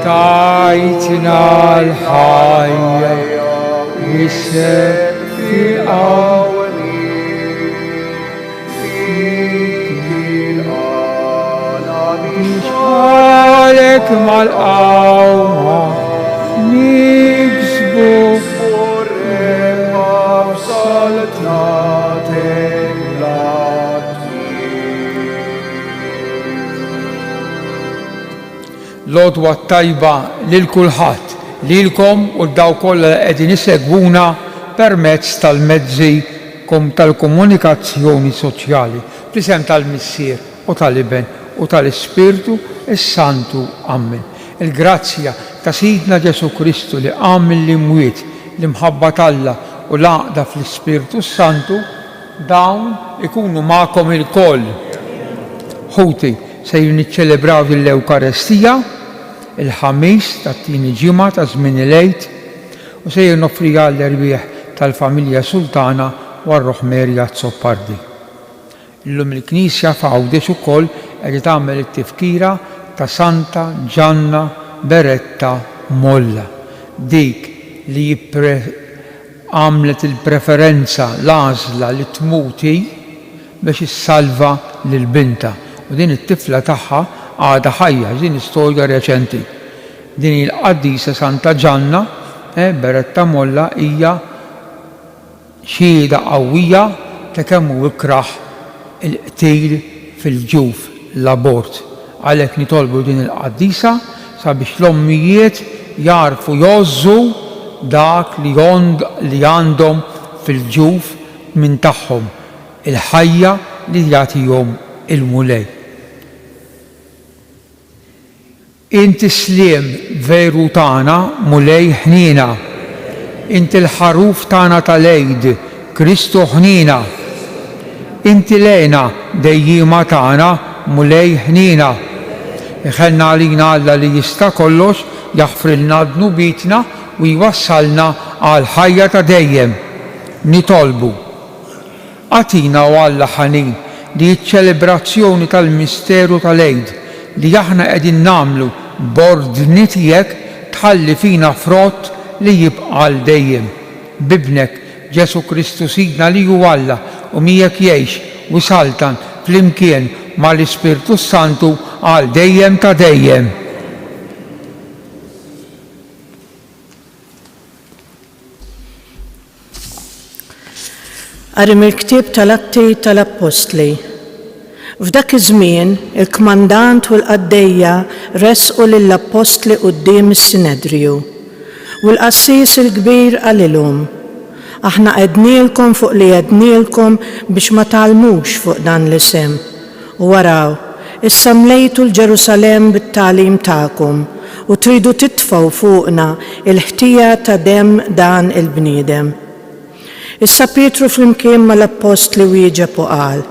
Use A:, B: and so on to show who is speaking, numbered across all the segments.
A: تعيتنا الحية في أولي فيك الآن بشارك مع الأوعى نكسبه بصلتنا Lodwa tajba lil kulħadd, lilkom u daw kollha li qegħdin isegwuna permezz tal-mezzi tal-komunikazzjoni soċjali, fl-isem tal-Missier u tal-Iben u tal-Ispirtu is-Santu Amen. Il-grazzja ta' Sidna Ġesu Kristu li qam mill-imwiet, l-imħabba tal-Alla u l-għaqda fl-Ispirtu Santu dawn ikunu magħkom ilkoll. Ħuti se niċċelebraw l-Ewkarestija il-ħamis tat-tieni ġimgħa ta' żmien il-Għid u se noffriha l-erbieħ tal-familja Sultana war-Roħ Merja Zoppardi. Illum il-Knisja f'Għawdex ukoll qed tagħmel it-tifkira ta' Santa Ġanna Beretta Molla, dik li għamlet il-preferenza l-għażla li tmuti biex issalva lil binta. U din it-tifla tagħha għadha ħajja, din istorja reċenti. Din il-qaddisa Santa Ġanna Beretta Molla hija xhieda qawwija ta' kemm hu ikraħ il-qtil fil-ġuf, l-abort. Għalhekk nitolbu din il-qaddisa sabiex l-ommijiet jarfu jgħozzu dak li għandhom fil-ġuf minn tagħhom, il-ħajja li jagħtihom il-mulej. Inti sliem veru tagħna mulej ħnina, inti l-ħaruf tagħna tal-Għid Kristu ħnina, inti lejna dejjima tagħna mulej ħnina. Iħenna għalina Alla li jista' kollox jaħfrilna dnubitna u jwassalna għal ħajja ta' dejjem. Nitolbu għatina u Alla ħanin li ċ-ċelebrazzjoni tal-misteru tal-Għid li aħna qegħdin nagħmlu b'ordni tiegħek tħalli fina frott li jibqa' għal dejjem. Bibnek Ġesu Kristu Sidna li hu Alla u miegħek jgħix u saltan flimkien mal-Ispirtu Santu għal dejjem ta' dejjem.
B: Qari mill-ktieb tal-Atti tal-Apostli. F'dak iż-żmien il-kmandant u l-qaddejja resqu lill-Apostli quddiem is-Sinedriju u l-qassis il-kbir qalilhom: aħna qednielkom fuq li qednielkom biex ma tgħallmux fuq dan l-isem. U waraw, issa mlejtu l-Ġerusalemm bit-tagħlim tagħkom u tridu titfgħu fuqna il-ħtija ta' demm dan il-bniedem. Issa Pietru flimkien mal-Apostli wieġeb u qal: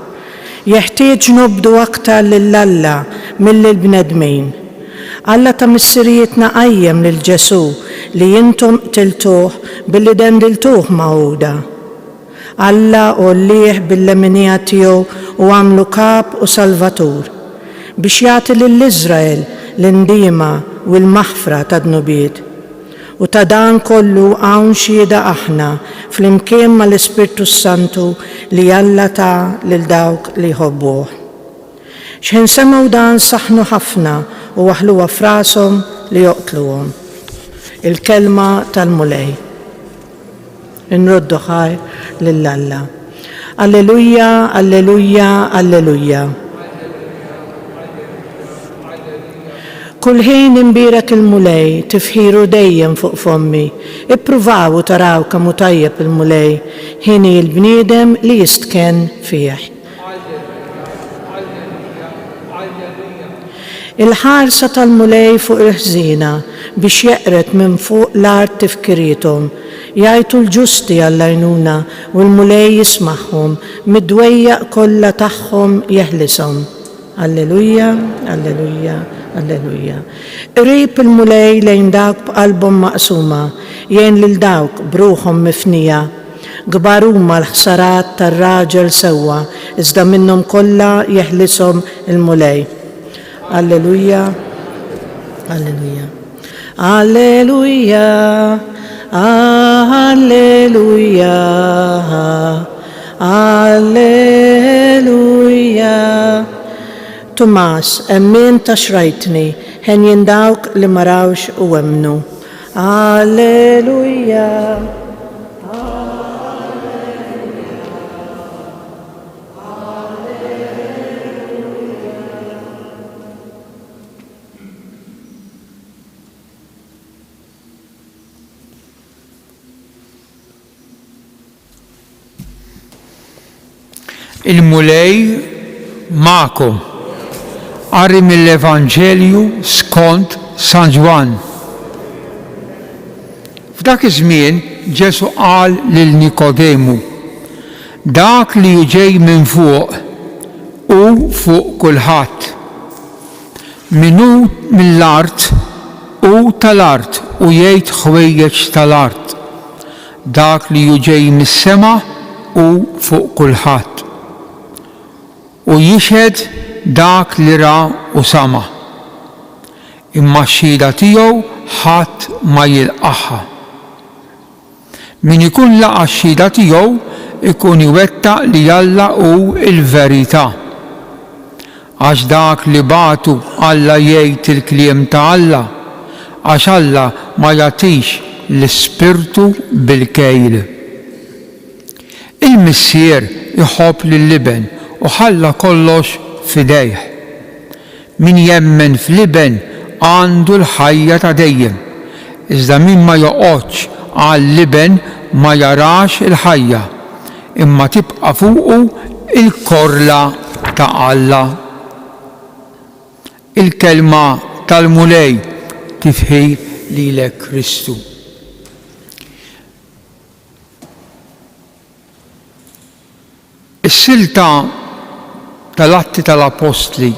B: jeħtieġ nobdu aktar lill-Alla mill-bnedmin. Alla ta' missirietna qajjem lil Ġesu li intom qtiltuh billi dendiltuh mawda. Alla ollih bil-leminija tiegħu u għamlu kap u salvatur biex jagħti lill-Iżrael l-indiema u l-maħfra ta' dnubiet. U ta' dan kollu hawn xhieda aħna flimkien mal-Ispirtu Santu li Alla ta' lil dawk li jħobbuh. X'insemgħu dan saħnu ħafna u waħluha f'rashom li joqtluhom. Il-kelma tal-mulej. Inroddu ħajr lill-Alla. Alleluja, alleluja, alleluja. Kull ħin imbierak il-mulej, tifħiru dejjem fuq fommi. Ippruvaw u taraw kemm hu tajjeb il-mulej, ħini l-bniedem li jistken fih. Il-ħarsa tal-mulej fuq il-ħżina biex jeqret minn fuq l-art tifkirietom. Jgħidu l-ġusti għall-għajnuna u l-mulej jismagħhom, mid-dwejjaq kollha tagħhom jeħlisom. Alleluja, alleluja, alleluja. Qrib il-mulej lejn dawk b'qalbhom maqsuma, jgħin lil dawk b'ruħhom mifnija. Kbar huma l-ħsarat tar-raġel sewwa, iżda minnhom kollha jeħlisom il-mulej. Alleluja, alleluja. Alleluja, alleluja, alleluja. Tomas, emmin ta' xrajtni, ħen jindawk li marawx u emnu. Alleluja.
A: Il-mulej ma'kom. Qari mill-Evanġelju skont San Ġwan. F'dak iż-żmien Ġesu qal lil Nikodemu: dak li ġej minn fuq u fuq kulħadd. Min hu mill-art u tal-art u jgħid ħwejjeġ tal-art. Dak li ġej mis-sema u fuq kulħadd. U jixhed dak li ra u sama. Imma x-xhieda tiegħu ħadd ma jilqaħħa. Min ikun laqa x-xhieda tiegħu ikun iwettaq li Alla hu l-verità. Għax dak li bagħtu Alla jgħid il-kliem ta' Alla, għax Alla ma jagħtix l-Ispirtu bil-kejl. Il-missier iħobb lill-liben u ħalla kollox f'idejh. Min jemmen fl-liben għandu l-ħajja ta' dejjem, iżda min ma joqgħodx għal-liben ma jarax il-ħajja, imma tibqa' fuqu il-korla ta' Alla. Il-kelma tal-mulej tifħir lilek Kristu. Is-silta tal-Atti tal-Apostli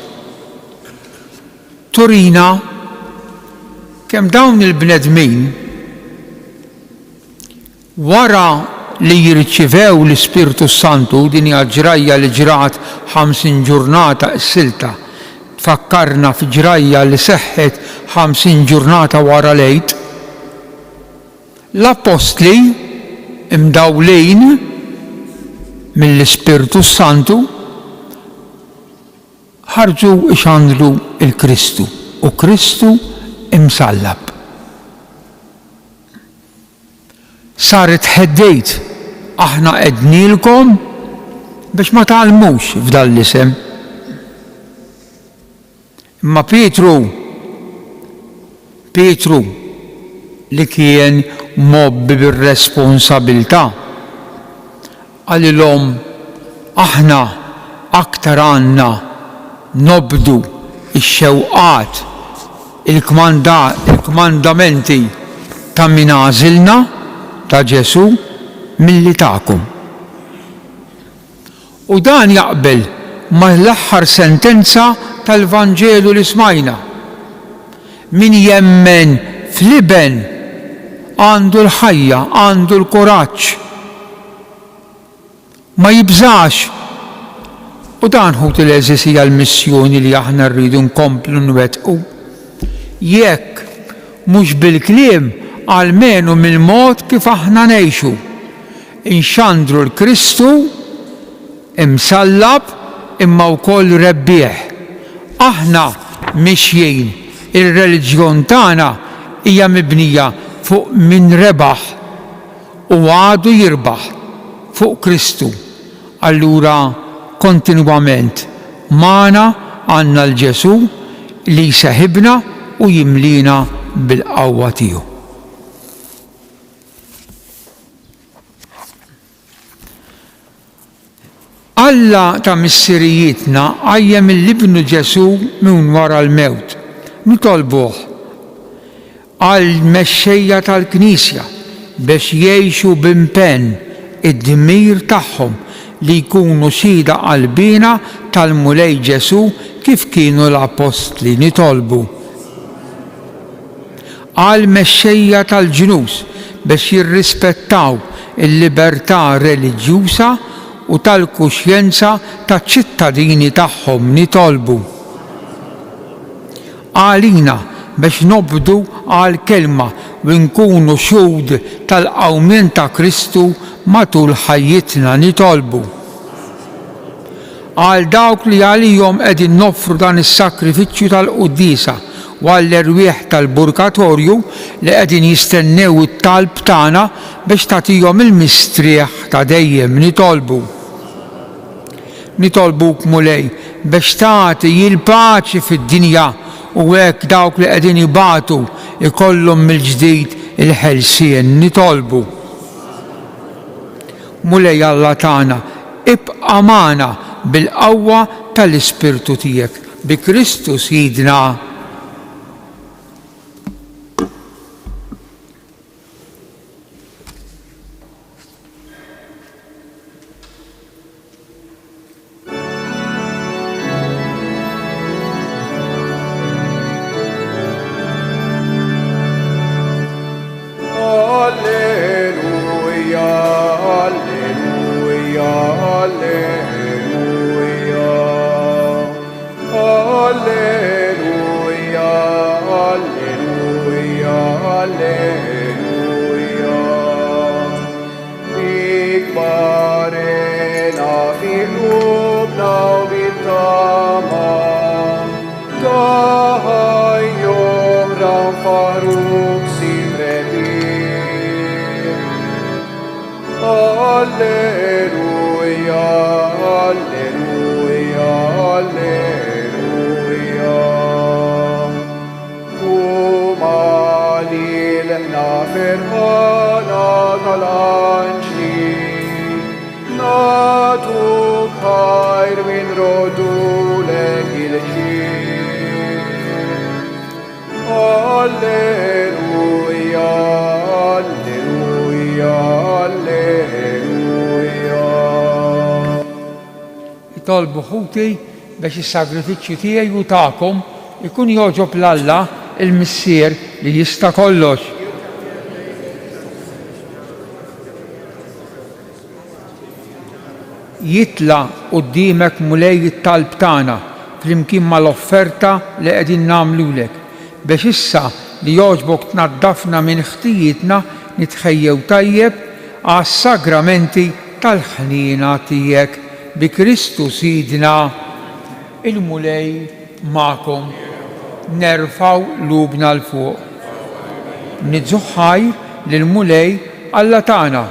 A: turina kemm dawn il-bnedmin wara li jirċivew l-Ispirtu Santu, din hija ġrajja li ġrat 50 ġurnata s-silta, tfakkarna f'ġrajja li seħħet 50 ġurnata wara l-Għid, l-Apostli imdawlin mill-Ispirtu Santu ħarġu ixandru il-Kristu u Kristu imsallab. Saret ħeddejt aħna qednilkom biex ma tgħallmux f'dan l-isem. Imma Pietru li kien mobbi bir-responsabbiltà għalilhom aħna aktar għandna nobdu ix-xewqat il-kmandamenti ta' min għażilna ta' Ġesu milli tagħkom. U dan jaqbel ma' l-aħħar sentenza tal-Vanġelu li smajna. Min jemmen fl-iben għandu l-ħajja, għandu l-kuraġġ, ma jibżax. U dan hu l-eżisija l-missjoni li aħna rridu nkomplu nwettqu. Jekk mhux bil-kliem għalmenu mill-mod kif aħna ngħixu. Inxandru l-Kristu imsallab imma wkoll rebbieħ. Aħna mixjin ir-reliġjon tagħna hija mibnija fuq min rebaħ u għadu jirbaħ fuq Kristu. Allura kontinwament magħna għandna l-Ġesu li jseħibna u jimlina bil-qawwa tiegħu. Alla ta' missirijietna għajjem il-libnu Ġesu minn wara l-mewt. Nitolbuh għal mexxejja tal-Knisja biex jgħixu b'impenn id-dmir tagħhom li jkunu xhieda qalbina tal-Mulej Ġesu kif kienu l-Apostli nitolbu. Għal mexxejja tal-ġnus biex jirrispettaw il-libertà reliġjuża u tal-kuxjenza taċ-ċittadini tagħhom nitolbu. Għalina biex nobdu għal kelma u nkunu xhud tal-qawmien ta' Kristu matul ħajjitna nitolbu. Għal dawk li għalihom qegħdin noffru dan is-sakrifiċċju tal-quddiesa u għall-erwieħ tal-burkatorju li qegħdin jistennew it-talb tagħna biex tagħtihom il-mistrieħ ta' dejjem nitolbu. Nitolbuk Mulej biex tagħti il-paċi fid-dinja u hekk dawk li qegħdin ibatu ikollhom mill-ġdid il-ħelsien nitolbu. Mulej Alla tagħna, ibqa' magħna bil-qawwa tal-Ispirtu tiegħek bi Kristu Sidna. Tolbu ħuti biex is-sagrifiċċju tiegħi u tagħkom ikun jogħġob l-Alla il-Missier li jista' kollox. Jitla quddiemek Mulej it-talb tagħna flimkien mal-offerta li qegħdin nagħmlulek biex issa li jogħġbok tnaddafna minn ħtijietna nitħejjew tajjeb għas-sagramenti tal-ħniena tiegħek bi Kristu Sidna. Il-Mulej magħkom nerfaw lubna l-fuq. Nidżu ħajr lill-Mulej Alla tagħna.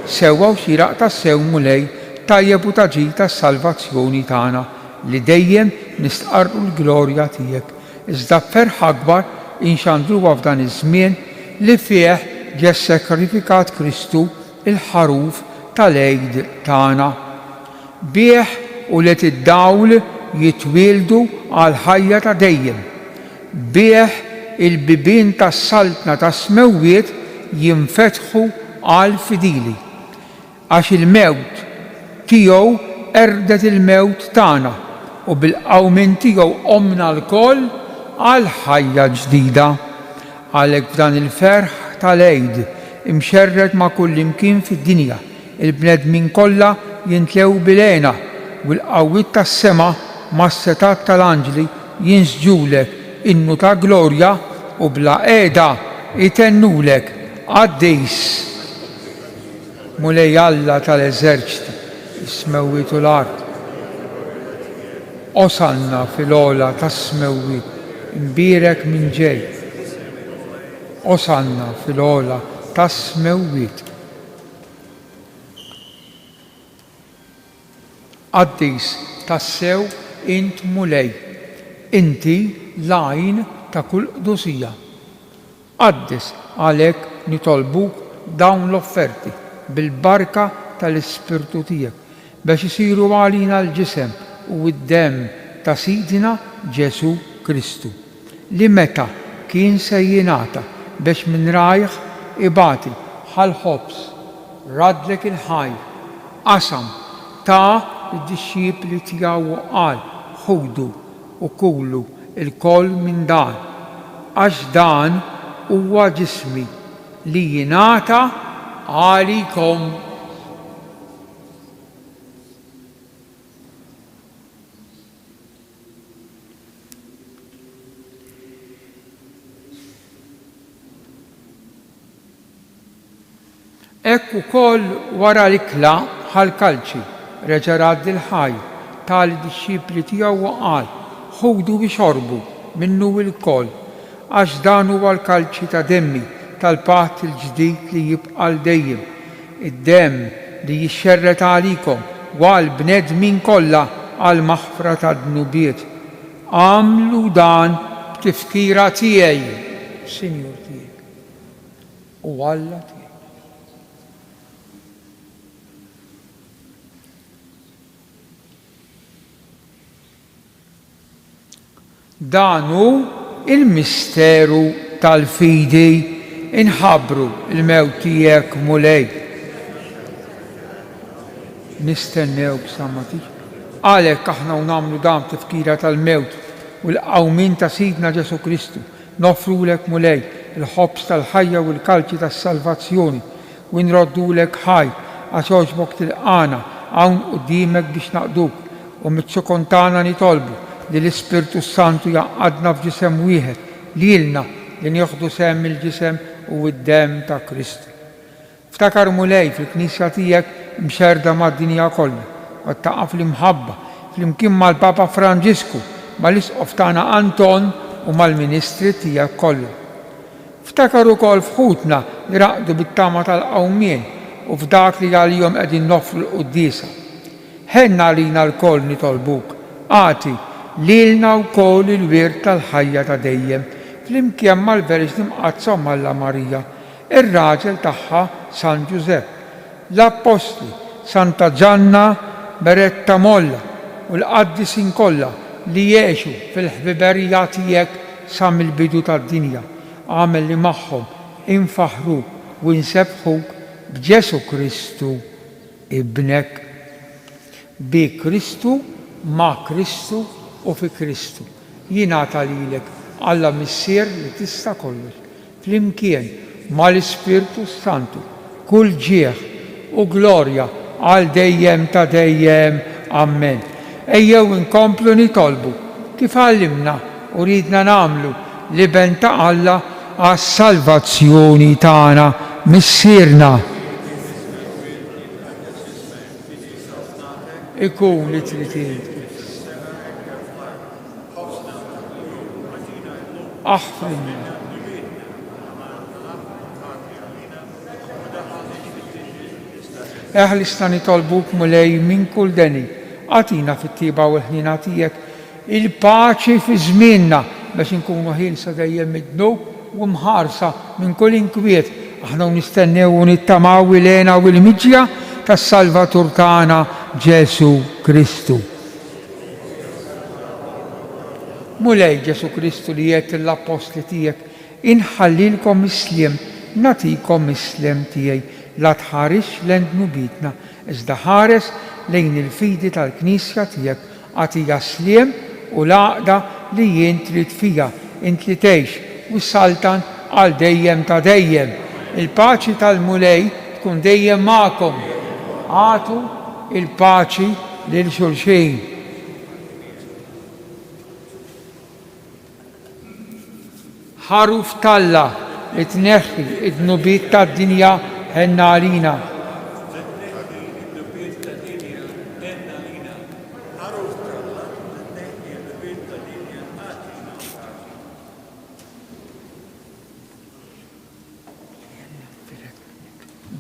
A: Sewwa u xieraq tas-sew Mulej tajjeb u taġid tas-salvazzjoni tagħna li dejjem nistqarru l-glorja tiegħek. Iżda b'ferħ akbar inxandruha f'dan iż-żmien li fih ġie sakkrifikat Kristu il-ħaruf tal-għid tagħna. Bih u let id-dawl jitwieldu għal ħajja ta' dejjem. Bih il-bibien tas-saltna tas-smewwiet jinfetħu għal fidili. Għax il-mewt tiegħu erdet il-mewt tagħna u bil-qawmien tiegħu qomna l-koll għal ħajja ġdida. Għalhekk f'dan il-ferħ tal-għid imxerred ma' kull imkien fid-dinja il-bnedmin kollha jintlew bil-għena u l-qawwiet tas-sema mas-setat tal-anġli jinsġulek innu ta' glorja u bla qiegħda itennulek għaddejs. Mulej Alla tal-eżerċiti, is-smewwiet u l-art. Osanna fil-għola tas-smewwiet, imbierek minn ġej. Osanna fil-għola tas-smewwiet. Qaddis tassew int Mulej, inti l-għajn ta' kull qdusija. Qaddis għalhekk nitolbuk dawn l-offerti bil-barka tal-Ispirtu tiegħek biex isiru għalina l-ġisem u d-demm ta' Sidna Ġesu Kristu li meta kien se jingħata biex minn rajh ibati bħal ħobs, radlek il-ħajr, qasam ta' id-disċipli tiegħu u qal ħudu u kulu il-koll minn dan, għax dan huwa ġismi li jingħata għalikom. Ekk ukoll wara l-ikla ħal-kalċi reġa' raddi l-ħaj tal-disċipli tiegħu u qal ħudu biex xorbu minnu l-koll għax dan huwa l-kalċi ta' demmi tal-patt il-ġdid li jibqa' dejjem, id-demm li jixxerret għalikom u għall-bnedmin kollha għal maħfra tad-dnubiet. Għamlu dan b'tifkira tiegħi, Sinjur tiegħek u Alla tiegħek. Dan hu il-misteru tal-fidi inħabbru il-mewt tiegħek mulej. Nistennewk sa ma tiġi. Għalhekk aħna nagħmlu dan tifkira tal-mewt u l-qawmin ta' Sidna Ġesu Kristu nofrulek mulej il-ħobs tal-ħajja u l-kalċi tas-salvazzjoni u nroddulek ħaj għax jogħġbok tilqana hawn quddiemek biex naqduk u mit-sokontana nitolbu li l-Ispirtu Santu jaqgħadna f'ġisem wieħed lilna li nieħdu sehem il-ġisem u d-demm ta' Kristu. Ftakar mulej fil-Knisja tiegħek mxerda mad-dinja kollha u ttaqaf fl-imħabba flimkien mal-Papa Franġisku mal-Isqof tagħna Anton u mal-Ministri tiegħek kollha. Ftakar ukoll fħutna li raqdu bit-tama tal-qawmien u f'dak li għalihom qegħdin nofru l-quddiesa. Ħenna għalina l-koll nitolbuk, għati lilna wkoll il-wirt tal-ħajja ta' dejjem flimkien mal-Verġni Mqazza u Malla Marija, ir-raġel tagħha San Ġusepp, l-Apostli Santa Ġanna Beretta Molla u l-qaddisin kollha li jgħixu fil-ħbiberija tiegħek sa mill-bidu tad-dinja. Għamel li magħhom infaħruk u nsebħuk b'Ġesu Kristu ibnek. Bi Kristu, ma' Kristu u fi Kristu. Jingħata lilek Alla Missier li tista' kollox, flimkien mal-Ispirtu Santu, kull ġieħ u glorja għal dejjem ta' dejjem. Amen. Ejjew inkomplu nitolbu kif għallimna u ridna nagħmlu li ben ta' Alla għas-salvazzjoni tagħna missierna. Ikun li trid aħfrinna. Eħlisna nitolbuk mulej minn kull deni, għatina fit-tiba u l-ħnina tiegħek il-paċi fi żmienna biex inkunu ħilsa dejjem mid-dnub u mħarsa minn kull inkwiet. Aħna nistennew u nittamaw il-għena u l-miġja tas-Salvatur tagħna Ġesu Kristu. Mulej Ġesu Kristu li jgħid l-Apostli tiegħek inħallilkom isliem, natikom isliem tiegħi, la tħarix lejn dnubitna, iżda ħares lejn il-fidi tal-Knisja tiegħek, għatija sliem u l-għaqda li jien trid fija, int li tgħix u s-saltan għal dejjem ta' dejjem. Il-paċi tal-mulej tkun dejjem magħkom. Għatu il-paċi lil xulxin. Ħaruf talla li tneħħi id-dnubiet tad-dinja ħenna għalina.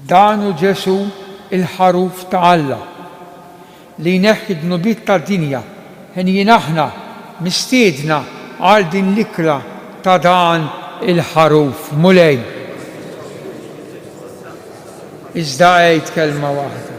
A: Danu Ġesu il-ħaruf ta' Alla li jneħħi d-dnubiet tad-dinja ħen aħna mistiedna għal din l-ikla ta' dan il-ħaruf mulej. Iżda għejd kelma waħda.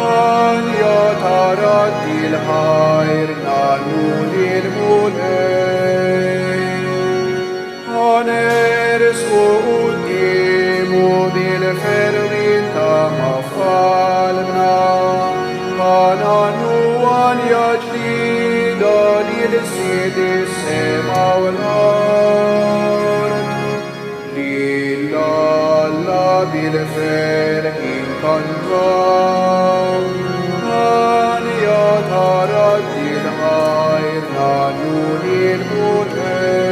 C: Anja tarat il-ħajr nagħmlu lil-mulej. Ħanersqu qudiemu bil-ferwita ma' falna. Ħanagħmlu għalja ġdida lil-Sied is-sema u l-ard. Lil-Alla bil-ferħ inkantaw. Anja tarat il-ħajr nagħmlu lil-mulej.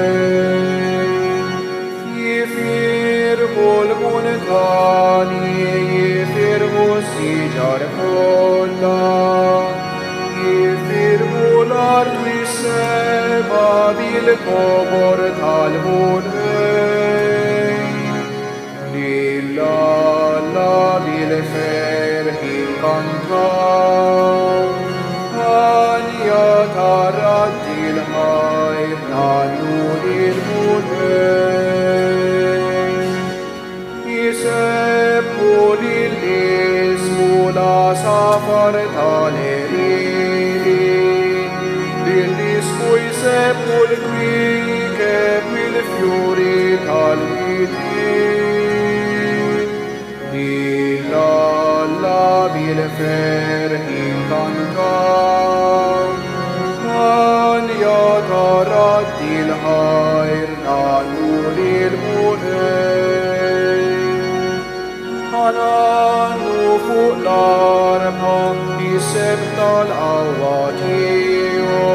C: Jifirħu l-muntani, jifirħu s-siġar kollha. Jifirħu l-ard u s-sema bil-kobor tal-mulej. Lil-Alla bil-ferħ inkantaw. Anja tarat il-ħajr nagħmlu lil-mulej. Jisebbu lill-ismu la safar tal-erili. Lill-ismu jisebbu l-kwikeb bil-fjuri tal-bidin. Lil-Alla bil-ferħ inkantaw. Anja tarat il-ħajr nagħmlu lil-mulej. Ħanagħmlu fuq l-arpa isem tal-qawwa tiegħu.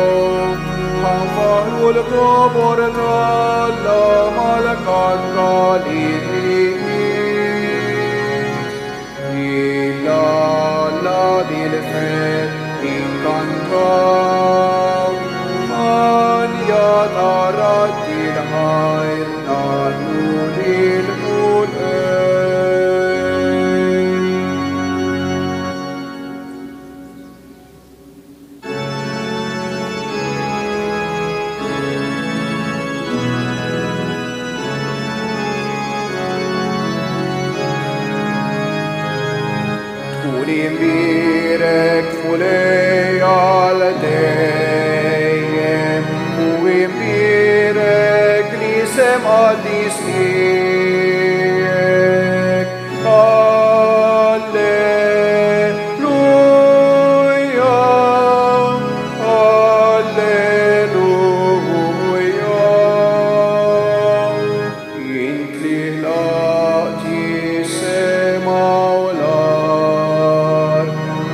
C: Ħanfaħru l-kobor tal-Alla mal-kantalini. Lil-Alla bil-ferħ inkantaw. Anja tarat il-ħajr nagħmlu lil-mulej. Imbirek mulej għal dejjem u imbirek l-isem qaddis tiegħek. Alleluja, alleluja. Int li ħlaqti s-sema u l-ard.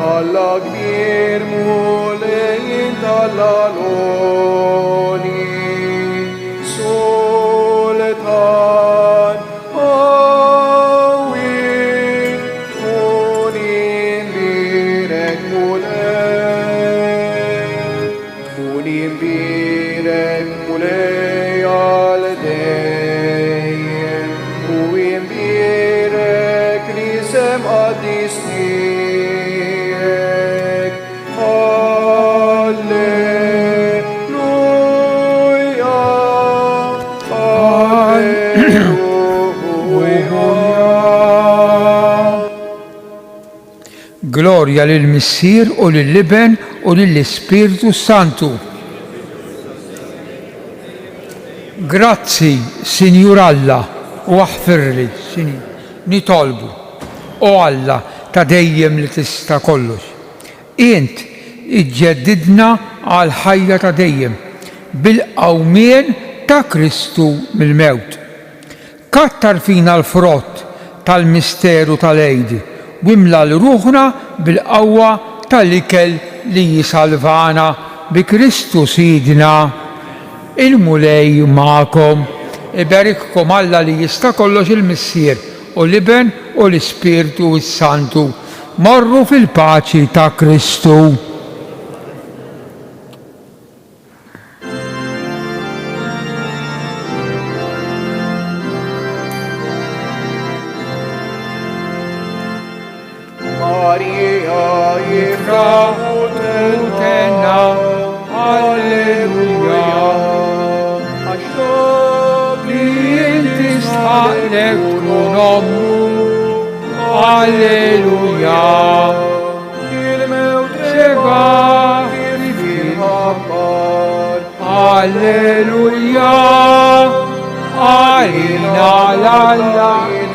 C: Alla kbir mulej tal-għaloni. Sultan qawwi tkun imbirek mulej. Tkun imbirek mulej għal dejjem u imbirek l-isem qaddis tiegħek. Alleluja, alleluja.
A: Glorja lill-Missier u lill-Iben u lill-Ispiritu Santu. Grazzi, Sinjur Alla, u aħfirli, Sinjur, nitolbu, o Alla ta' dejjem li tista' kollox. Int iġġeddidna għal ħajja ta' dejjem bil-qawmien ta' Kristu mill-mewt. Kattar fina l-frott tal-misteru tal-Ejdi u imla l-ruħna bil-qawwa tal-ikel li jisalvana bi Kristu Sidna. Il-mulej ma'kom, iberikkom Alla li jista' kollox il-Missier u l-Iben u l-Ispiritu Santu. Morru fil-paċi ta' Kristu.
C: Maria jifraħu tenna, alleluja. Għaxħob li jinti sħalek un ommu,
A: Alleluja.
C: Il-mewt
A: Seba
C: fil-ħabbar.
A: Alleluja. Alina l-Allah.